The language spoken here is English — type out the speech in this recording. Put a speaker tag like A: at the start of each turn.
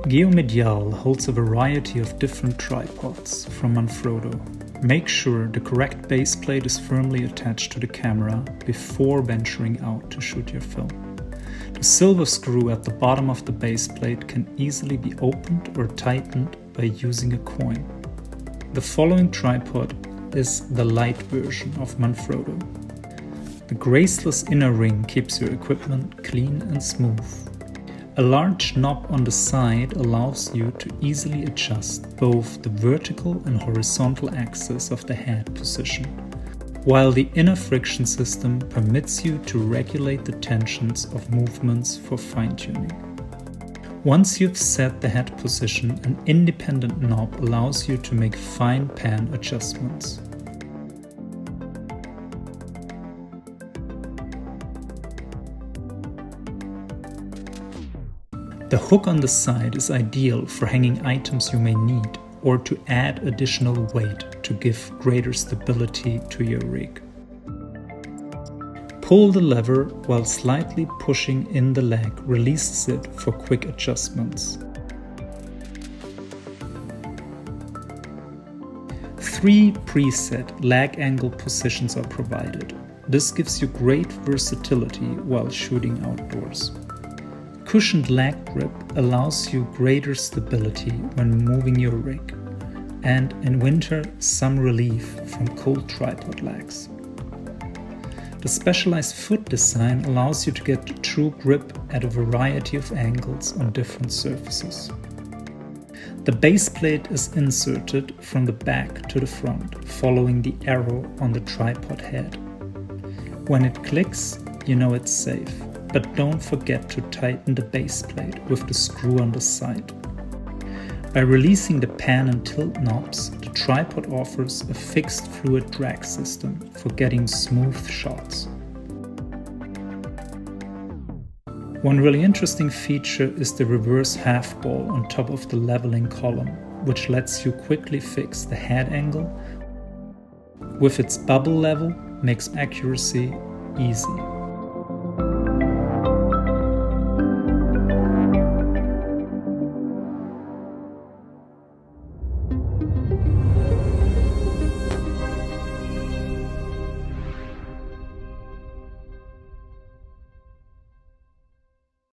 A: Geomedial holds a variety of different tripods from Manfrotto. Make sure the correct base plate is firmly attached to the camera before venturing out to shoot your film. The silver screw at the bottom of the base plate can easily be opened or tightened by using a coin. The following tripod is the light version of Manfrotto. The graceless inner ring keeps your equipment clean and smooth. A large knob on the side allows you to easily adjust both the vertical and horizontal axis of the head position, while the inner friction system permits you to regulate the tensions of movements for fine-tuning. Once you've set the head position, an independent knob allows you to make fine pan adjustments. The hook on the side is ideal for hanging items you may need or to add additional weight to give greater stability to your rig. Pull the lever while slightly pushing in the leg releases it for quick adjustments. 3 preset lag angle positions are provided. This gives you great versatility while shooting outdoors. Cushioned lag grip allows you greater stability when moving your rig, and in winter some relief from cold tripod lags. The specialized foot design allows you to get true grip at a variety of angles on different surfaces. The base plate is inserted from the back to the front, following the arrow on the tripod head. When it clicks, you know it's safe. But don't forget to tighten the base plate with the screw on the side. By releasing the pan and tilt knobs, the tripod offers a fixed fluid drag system for getting smooth shots. One really interesting feature is the reverse half ball on top of the leveling column, which lets you quickly fix the head angle. With its bubble level, makes accuracy easy.